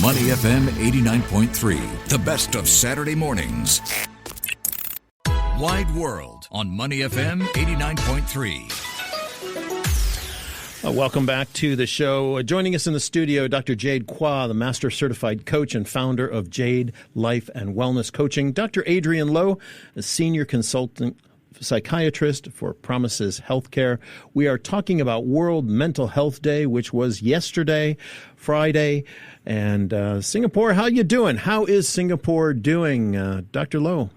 Money FM 89.3, the best of Saturday mornings. Wide World on Money FM 89.3. Welcome back to the show. Joining us in the studio, Dr. Jade Kwa, the Master Certified Coach and founder of Jade Life and Wellness Coaching. Dr. Adrian Lowe, a Senior Consultant Psychiatrist for Promises Healthcare. We are talking about World Mental Health Day, which was yesterday, Friday. And Singapore, how you doing? How is Singapore doing, Dr. Lowe?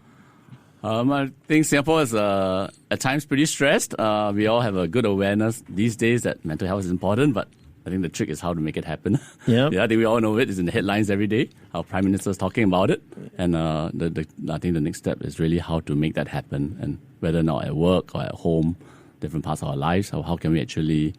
I think Singapore is at times pretty stressed. We all have a good awareness these days that mental health is important, but I think the trick is how to make it happen. Yeah, I think we all know it. It's in the headlines every day. Our Prime Minister is talking about it. And I think the next step is really how to make that happen, and whether or not at work or at home, different parts of our lives, or how can we actually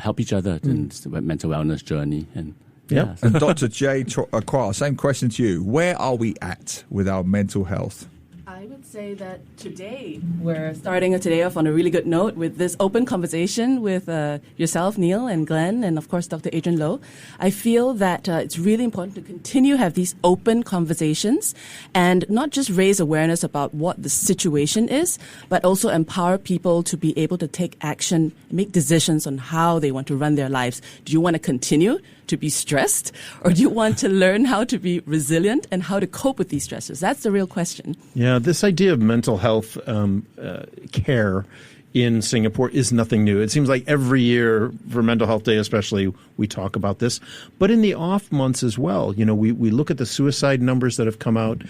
help each other in this mental wellness journey. And yeah. And Dr. Jade Kwa, same question to you. Where are we at with our mental health? I would say that today we're starting today off on a really good note with this open conversation with yourself, Neil, and Glenn, and of course Dr. Adrian Lowe. I feel that it's really important to continue to have these open conversations and not just raise awareness about what the situation is, but also empower people to be able to take action, make decisions on how they want to run their lives. Do you want to continue to be stressed, or do you want to learn how to be resilient and how to cope with these stressors? That's the real question. Yeah, this idea of mental health care in Singapore is nothing new. It seems like every year for Mental Health Day especially, we talk about this. But in the off months as well, you know, we look at the suicide numbers that have come out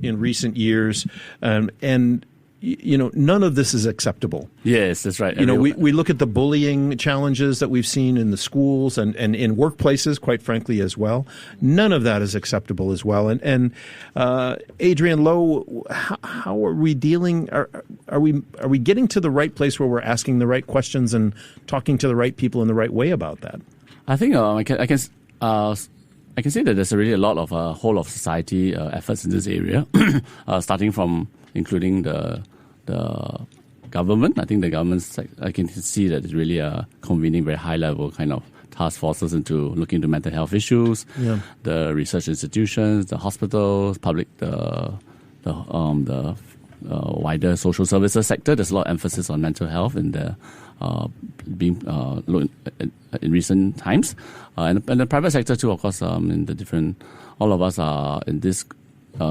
in recent years, and you know, none of this is acceptable. yes, that's right. You know, we look at the bullying challenges that we've seen in the schools and in workplaces, quite frankly, as well. None of that is acceptable as well. And Adrian Lowe, how are we dealing? Are we getting to the right place where we're asking the right questions and talking to the right people in the right way about that? I think I can say that there's really a lot of whole of society efforts in this area, starting from including the government. I think the government's, I can see that it's really convening very high level kind of task forces into looking into mental health issues. Yeah. The research institutions, the hospitals, the wider social services sector. There's a lot of emphasis on mental health in the being in recent times, and the private sector too. Of course, in the different, all of us are in this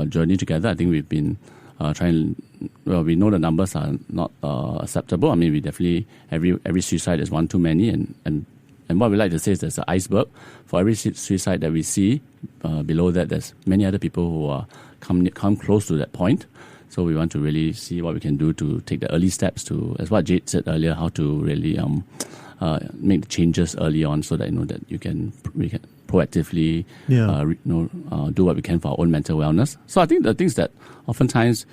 journey together. I think we've been we know the numbers are not acceptable. I mean, we definitely, every suicide is one too many, and what we like to say is there's an iceberg. For every suicide that we see, below that there's many other people who are come close to that point. So we want to really see what we can do to take the early steps to, as what Jade said earlier, how to really make the changes early on, so that that we can proactively do what we can for our own mental wellness. So I think the things that oftentimes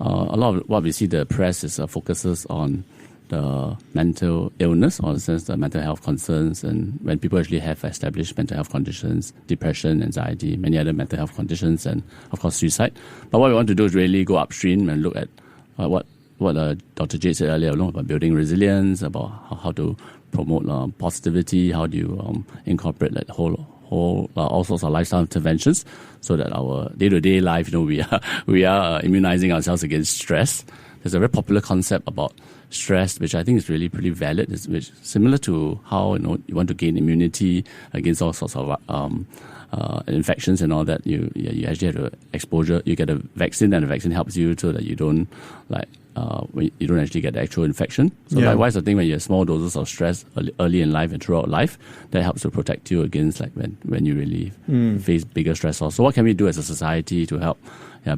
a lot of what we see the press is focuses on the mental illness, or in the sense the mental health concerns, and when people actually have established mental health conditions, depression, anxiety, many other mental health conditions, and of course suicide. But what we want to do is really go upstream and look at what Dr. Jade said earlier, about building resilience, about how to promote positivity, how do you incorporate that whole all sorts of lifestyle interventions, so that our day-to-day life, we are immunizing ourselves against stress. There's a very popular concept about stress, which I think is really pretty valid. Which similar to how you want to gain immunity against all sorts of infections and all that. You actually have exposure. You get a vaccine, and the vaccine helps you so that you don't you don't actually get the actual infection. So likewise, I think when you have small doses of stress early in life and throughout life, that helps to protect you against when you really face bigger stressors. So what can we do as a society to help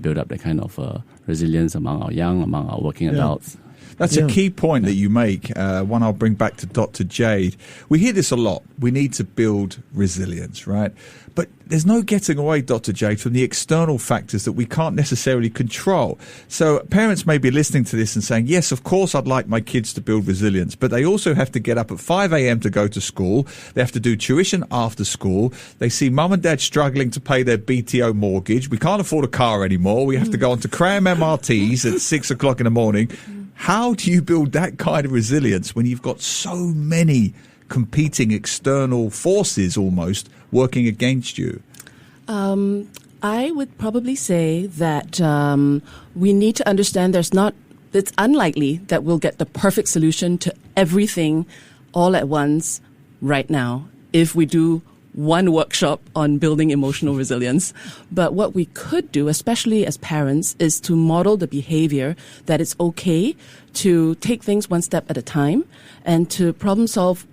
build up that kind of resilience among our working adults? That's a key point that you make, one I'll bring back to Dr. Jade. We hear this a lot. We need to build resilience, right? But there's no getting away, Dr. Jade, from the external factors that we can't necessarily control. So parents may be listening to this and saying, yes, of course I'd like my kids to build resilience, but they also have to get up at 5 a.m. to go to school. They have to do tuition after school. They see mum and dad struggling to pay their BTO mortgage. We can't afford a car anymore. We have to go on to cram MRTs at 6 o'clock in the morning. How do you build that kind of resilience when you've got so many competing external forces almost working against you? I would probably say that we need to understand it's unlikely that we'll get the perfect solution to everything all at once right now if we do one workshop on building emotional resilience. But what we could do, especially as parents, is to model the behavior that it's okay to take things one step at a time and to problem solve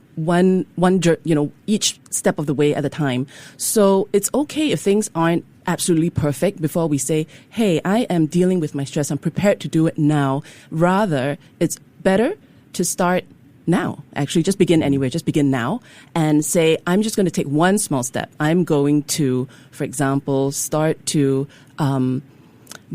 each step of the way at a time. So it's okay if things aren't absolutely perfect before we say, hey, I am dealing with my stress. I'm prepared to do it now. Rather, it's better to start now. Actually, just begin anywhere. Just begin now and say, I'm just going to take one small step. I'm going to, for example, start to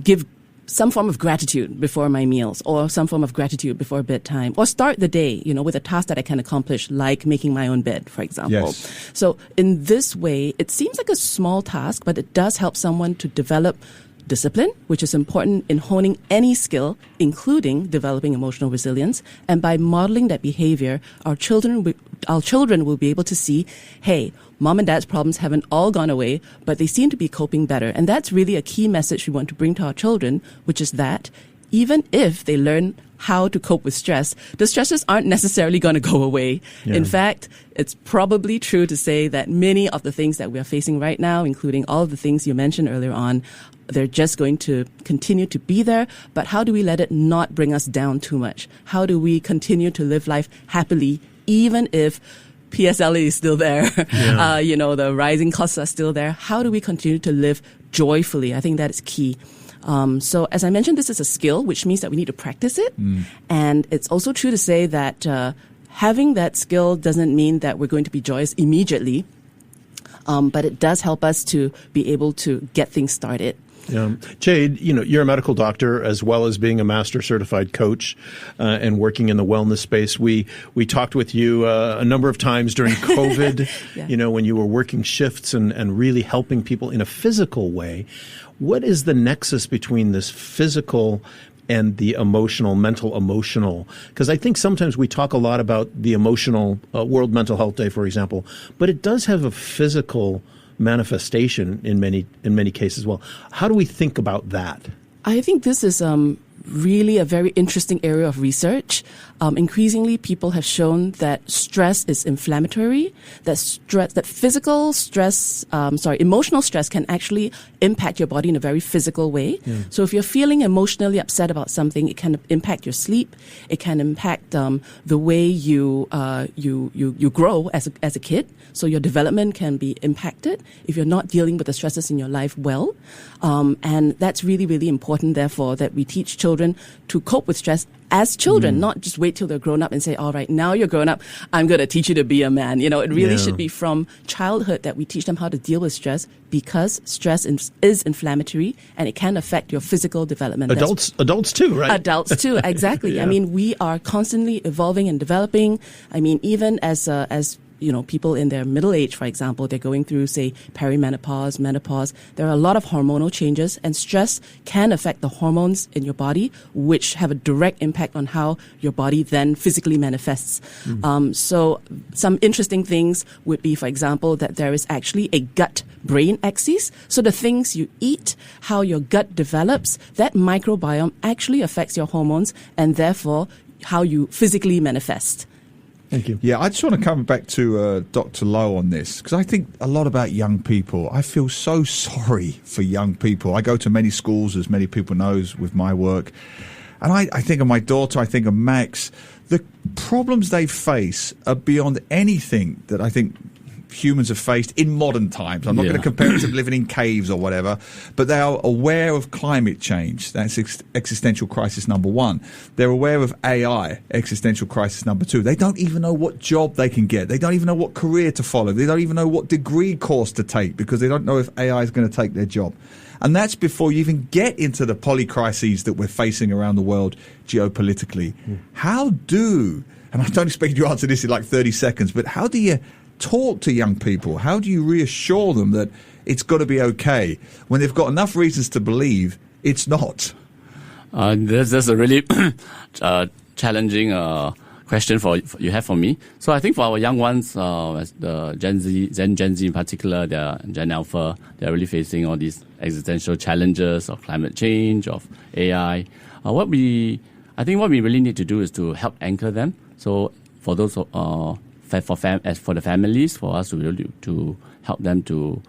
give some form of gratitude before my meals, or some form of gratitude before bedtime, or start the day, with a task that I can accomplish, like making my own bed, for example. Yes. So in this way, it seems like a small task, but it does help someone to develop discipline, which is important in honing any skill, including developing emotional resilience. And by modeling that behavior, our children will be able to see, hey, mom and dad's problems haven't all gone away, but they seem to be coping better. And that's really a key message we want to bring to our children, which is that even if they learn how to cope with stress, the stresses aren't necessarily going to go away. Yeah. In fact, it's probably true to say that many of the things that we are facing right now, including all of the things you mentioned earlier on, they're just going to continue to be there. But how do we let it not bring us down too much? How do we continue to live life happily, even if PSLE is still there? Yeah. The rising costs are still there. How do we continue to live joyfully? I think that is key. So as I mentioned, this is a skill, which means that we need to practice it. And it's also true to say that having that skill doesn't mean that we're going to be joyous immediately. But it does help us to be able to get things started. Yeah. Jade, you're a medical doctor as well as being a master certified coach and working in the wellness space. We talked with you a number of times during COVID, yeah. When you were working shifts and really helping people in a physical way. What is the nexus between this physical and the mental emotional? Because I think sometimes we talk a lot about the emotional, World Mental Health Day, for example, but it does have a physical manifestation in many cases. Well, how do we think about that? I think this is really a very interesting area of research. Increasingly, people have shown that stress is inflammatory, that emotional stress can actually impact your body in a very physical way. Yeah. So if you're feeling emotionally upset about something, it can impact your sleep. It can impact the way you grow as a kid. So your development can be impacted if you're not dealing with the stresses in your life well. And that's really, really important, therefore, that we teach children to cope with stress as children, not just wait till they're grown up and say, all right, now you're grown up, I'm going to teach you to be a man. It really should be from childhood that we teach them how to deal with stress, because stress is inflammatory and it can affect your physical development. Adults too, right? Adults too, exactly. Yeah. We are constantly evolving and developing. Even as people in their middle age, for example, they're going through, say, perimenopause, menopause. There are a lot of hormonal changes, and stress can affect the hormones in your body, which have a direct impact on how your body then physically manifests. So some interesting things would be, for example, that there is actually a gut-brain axis. So the things you eat, how your gut develops, that microbiome actually affects your hormones and therefore how you physically manifest. Thank you. Yeah, I just want to come back to Dr. Low on this, because I think a lot about young people. I feel so sorry for young people. I go to many schools, as many people knows, with my work. And I think of my daughter, I think of Max. The problems they face are beyond anything that I think humans have faced in modern times. I'm not going to compare it to living in caves or whatever, but they are aware of climate change. That's existential crisis number one. They're aware of AI, existential crisis number two. They don't even know what job they can get. They don't even know what career to follow. They don't even know what degree course to take, because they don't know if AI is going to take their job. And that's before you even get into the polycrises that we're facing around the world geopolitically. And I don't expect you to answer this in like 30 seconds, but how do you talk to young people? How do you reassure them that it's got to be okay when they've got enough reasons to believe it's not? That's a really challenging question you have for me. So I think for our young ones, as the Gen Z in particular, they're Gen Alpha, they're really facing all these existential challenges of climate change, of AI. What we really need to do is to help anchor them. So for those for the families, for us to help them to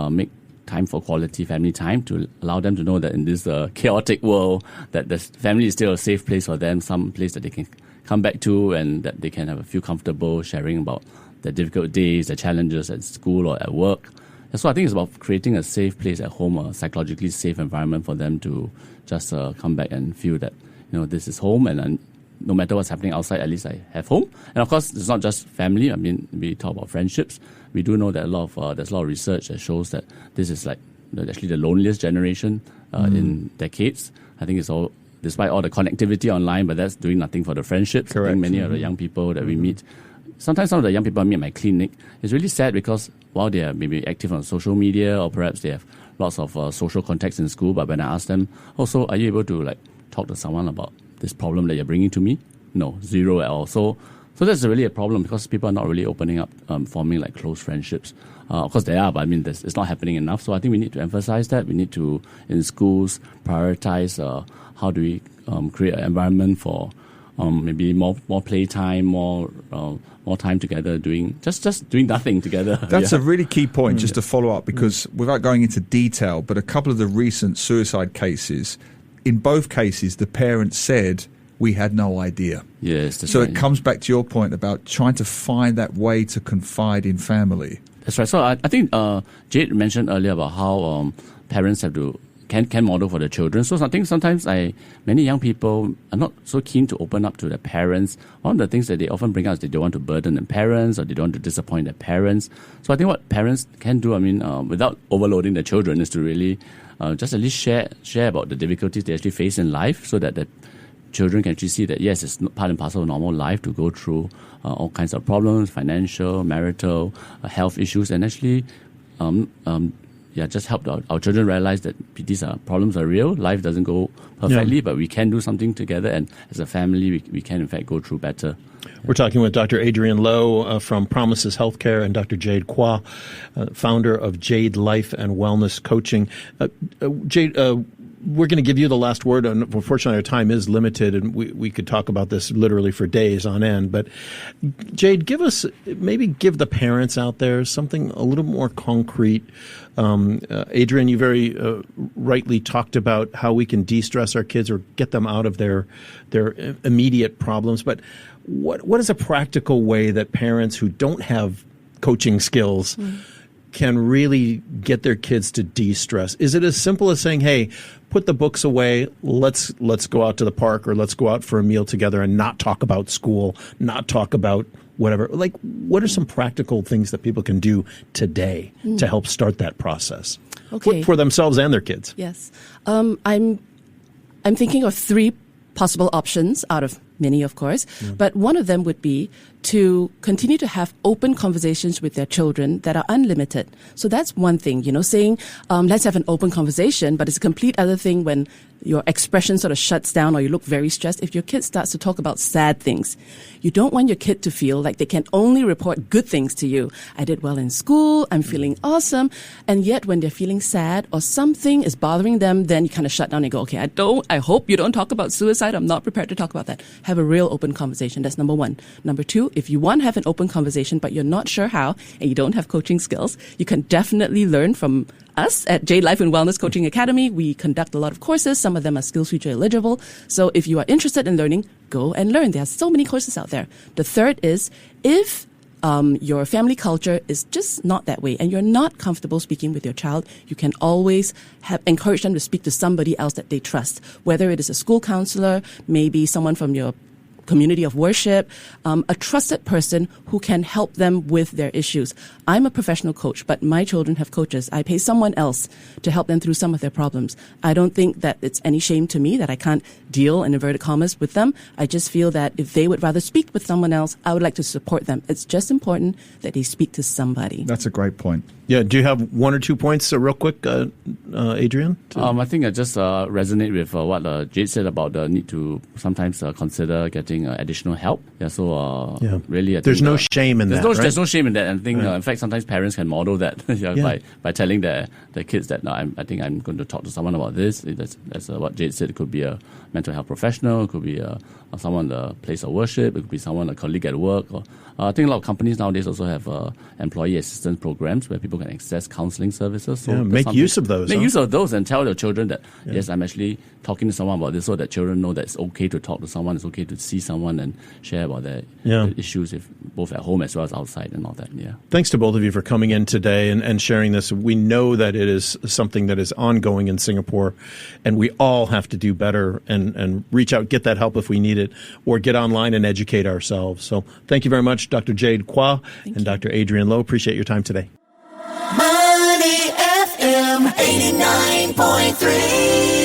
make time for quality family time, to allow them to know that in this chaotic world, that the family is still a safe place for them, some place that they can come back to, and that they can feel comfortable sharing about their difficult days, their challenges at school or at work. And so I think it's about creating a safe place at home, a psychologically safe environment for them to just come back and feel that this is home, and no matter what's happening outside, at least I have home. And of course, it's not just family. I mean, we talk about friendships. We do know that there's a lot of research that shows that this is actually the loneliest generation in decades. I think it's all, despite all the connectivity online, but that's doing nothing for the friendships. Correct. I think many of the young people that we meet, sometimes some of the young people I meet at my clinic, it's really sad because while they are maybe active on social media, or perhaps they have lots of social contacts in school, but when I ask them, also, are you able to talk to someone about this problem that you're bringing to me? No, zero at all. So that's really a problem because people are not really opening up, forming close friendships. Of course they are, but I mean, it's not happening enough. So I think we need to emphasize that. We need to, in schools, prioritize how do we create an environment for maybe more playtime, more time together, doing nothing together. That's a really key point, just to follow up, because without going into detail, but a couple of the recent suicide cases, in both cases, the parents said, we had no idea. Yes, that's so right. It comes back to your point about trying to find that way to confide in family. That's right. So I think Jade mentioned earlier about how parents have to can model for the children. So I think sometimes many young people are not so keen to open up to their parents. One of the things that they often bring up is they don't want to burden their parents, or they don't want to disappoint their parents. So I think what parents can do, without overloading their children, is to really just at least share about the difficulties they actually face in life, so that the children can actually see that, yes, it's part and parcel of normal life to go through all kinds of problems, financial, marital, health issues, and actually just help our children realize that these problems are real. Life doesn't go perfectly, but we can do something together, and as a family, we can in fact go through better. We're talking with Dr. Adrian Low from Promises Healthcare and Dr. Jade Kwa, founder of Jade Life and Wellness Coaching. Jade, we're going to give you the last word. Unfortunately, our time is limited, and we could talk about this literally for days on end. But Jade, give the parents out there something a little more concrete. Adrian, you very rightly talked about how we can de-stress our kids or get them out of their immediate problems. But what is a practical way that parents who don't have coaching skills can really get their kids to de-stress? Is it as simple as saying, hey, put the books away, let's go out to the park, or let's go out for a meal together and not talk about school, not talk about whatever? What are some practical things that people can do today to help start that process for themselves and their kids? Yes. I'm thinking of three possible options out of many, of course, but one of them would be to continue to have open conversations with their children that are unlimited. So that's one thing, saying, let's have an open conversation, but it's a complete other thing when your expression sort of shuts down or you look very stressed. If your kid starts to talk about sad things, you don't want your kid to feel like they can only report good things to you. I did well in school, I'm feeling awesome. And yet when they're feeling sad or something is bothering them, then you kind of shut down and go, okay, I hope you don't talk about suicide. I'm not prepared to talk about that. Have a real open conversation. That's number one. Number two, if you want to have an open conversation, but you're not sure how, and you don't have coaching skills, you can definitely learn from us at Jade Life and Wellness Coaching Academy. We conduct a lot of courses. Some of them are SkillsFuture eligible. So if you are interested in learning, go and learn. There are so many courses out there. The third is, if your family culture is just not that way and you're not comfortable speaking with your child, you can always encourage them to speak to somebody else that they trust, whether it is a school counselor, maybe someone from your community of worship, a trusted person who can help them with their issues. I'm a professional coach, but my children have coaches. I pay someone else to help them through some of their problems. I don't think that it's any shame to me that I can't deal, in inverted commas, with them. I just feel that if they would rather speak with someone else, I would like to support them. It's just important that they speak to somebody. That's a great point. Yeah. Do you have one or 2 points real quick, Adrian? I think I just resonate with what Jade said about the need to sometimes consider getting additional help. Yeah, so really, there's no shame in that. There's no shame in that, and I think in fact sometimes parents can model that by telling their kids that I think I'm going to talk to someone about this. That's what Jade said. It could be a mental health professional, it could be someone in the place of worship, it could be someone, a colleague at work. Or, I think a lot of companies nowadays also have employee assistance programs where people can access counseling services. So make use of those. Make use of those and tell your children that, yes, I'm actually talking to someone about this, so that children know that it's okay to talk to someone, it's okay to see someone and share about their issues, both at home as well as outside and all that. Yeah. Thanks to both of you for coming in today and sharing this. We know that it is something that is ongoing in Singapore, and we all have to do better and reach out, get that help if we need it, or get online and educate ourselves. So thank you very much, Dr. Jade Kwa and Dr. Adrian Low. Appreciate your time today. Money FM 89.3.